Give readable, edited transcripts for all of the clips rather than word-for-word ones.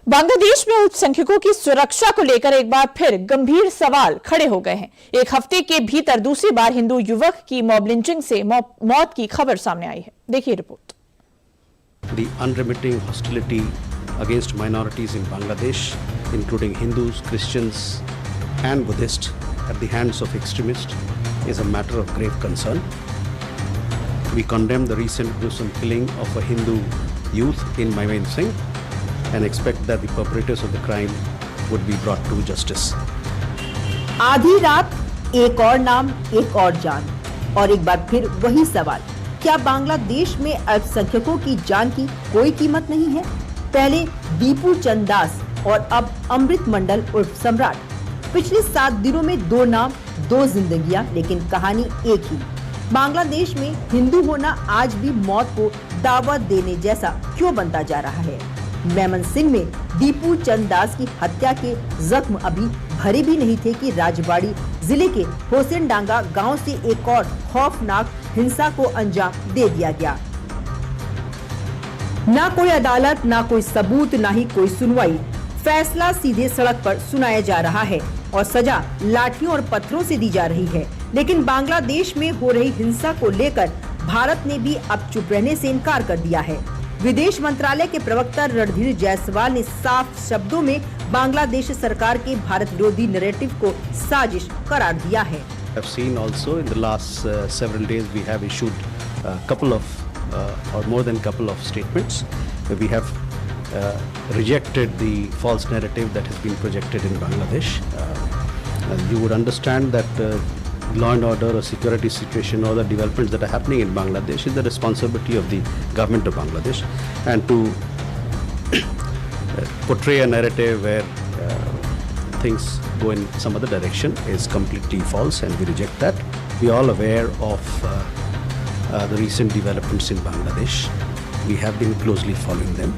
बांग्लादेश में अल्पसंख्यकों की सुरक्षा को लेकर एक बार फिर गंभीर सवाल खड़े हो गए हैं। एक हफ्ते के भीतर दूसरी बार हिंदू युवक की मॉब लिंचिंग से मौत की खबर सामने आई है। देखिए report. The unremitting hostility against minorities in Bangladesh, including Hindus, Christians and Buddhists at the hands of extremists is a matter of grave concern. We condemn the recent gruesome killing of a Hindu youth in Maimen Singh and expect that the perpetrators of the crime would be brought to justice. आधी रात एक और नाम एक और जान और एक बार फिर वही सवाल, क्या बांग्लादेश में अल्पसंख्यकों की जान की कोई कीमत नहीं है? पहले दीपू चंद दास और अब अमृत मंडल उर्फ सम्राट। पिछले 7 दिनों में 2 नाम 2 जिंदगियां, लेकिन कहानी एक ही। बांग्लादेश में हिंदू होना आज भी मौत को दावत देने जैसा क्यों बनता जा रहा है? मेमन सिंह में दीपू चंद दास की हत्या के जख्म अभी भरे भी नहीं थे कि राजबाड़ी जिले के होसेन डांगा गांव से एक और खौफनाक हिंसा को अंजाम दे दिया गया। ना कोई अदालत, ना कोई सबूत, ना ही कोई सुनवाई। फैसला सीधे सड़क पर सुनाया जा रहा है और सजा लाठियों और पत्थरों से दी जा रही है। लेकिन बांग्लादेश में हो रही हिंसा को लेकर भारत ने भी अब चुप रहने से इनकार कर दिया है। विदेश मंत्रालय के प्रवक्ता रणधीर जायसवाल ने साफ शब्दों में बांग्लादेश सरकार के भारत विरोधी नैरेटिव को साजिश करार दिया है। I've seen also in the last several days we have issued a couple of or more than couple of statements. We have rejected the false narrative that has been projected in Bangladesh. You would understand that law and order or security situation or the developments that are happening in Bangladesh is the responsibility of the government of Bangladesh, and to portray a narrative where things go in some other direction is completely false, and we reject that. We are all aware of the recent developments in Bangladesh. We have been closely following them.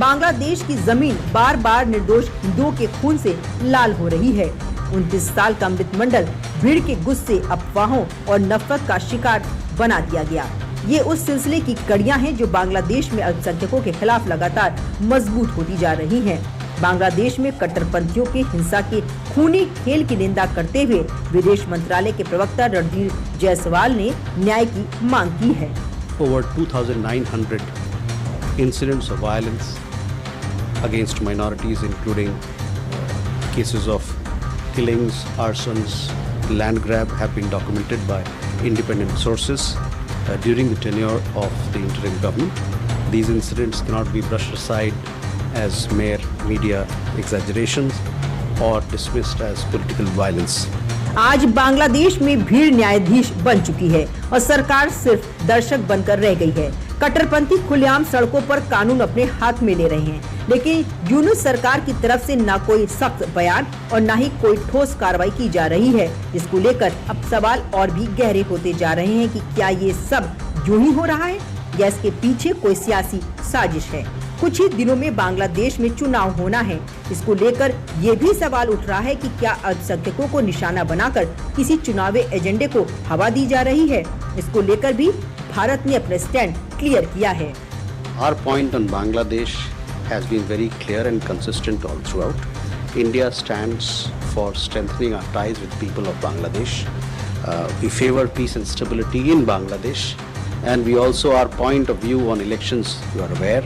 Bangladesh की जमीन बार बार निर्दोष हिंदुओं के खून से लाल हो रही है। 29 साल का अमृत मंडल भीड़ के गुस्से, अफवाहों और नफरत का शिकार बना दिया गया। ये उस सिलसिले की कड़ियां हैं जो बांग्लादेश में अल्पसंख्यकों के खिलाफ लगातार मजबूत होती जा रही हैं। बांग्लादेश में कट्टरपंथियों के हिंसा के खूनी खेल की निंदा करते हुए विदेश मंत्रालय के प्रवक्ता रणधीर जायसवाल ने न्याय की मांग की है। Over 2,900 incidents of violence against minorities, including cases of killings, arsons, land grab, have been documented by independent sources during the tenure of the interim government. These incidents cannot be brushed aside as mere media exaggerations or dismissed as political violence. आज बांग्लादेश में भीड़ न्यायाधीश बन चुकी है और सरकार सिर्फ दर्शक बनकर रह गई है। कट्टरपंथी खुलेआम सड़कों पर कानून अपने हाथ में ले रहे हैं, लेकिन यूनुस सरकार की तरफ से न कोई सख्त बयान और न ही कोई ठोस कार्रवाई की जा रही है, जिसको लेकर अब सवाल और भी गहरे होते जा रहे हैं कि क्या ये सब यूं ही हो रहा है या इसके पीछे कोई सियासी साजिश है। कुछ ही दिनों में बांग्लादेश में चुनाव होना है। इसको लेकर ये भी सवाल उठ रहा है कि क्या अल्पसंख्यकों को निशाना बनाकर किसी चुनावी एजेंडे को हवा दी जा रही है। इसको लेकर भी भारत ने अपना स्टैंड क्लियर किया है। Our point on Bangladesh has been very clear and consistent all throughout. India stands for strengthening our ties with people of Bangladesh. We favor peace and stability in Bangladesh, and we also, our point of view on elections, you are aware,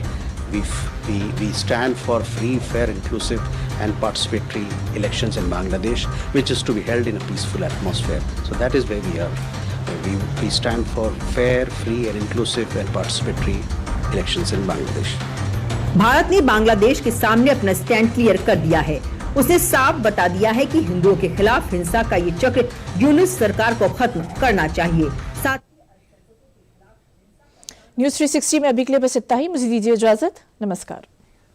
we stand for free, fair, inclusive and participatory elections in Bangladesh, which is to be held in a peaceful atmosphere. So that is where we are. We stand for fair, free and inclusive and participatory elections in Bangladesh. Bharat ने बांग्लादेश के सामने अपना stand clear कर दिया है। उसने साफ बता दिया है कि हिंदुओं के खिलाफ हिंसा का ये चक्र यूनुस सरकार को खत्म करना चाहिए। न्यूज़ 360 में अभी के लिए बस इतना ही। मुझे दीजिए इजाजत। नमस्कार।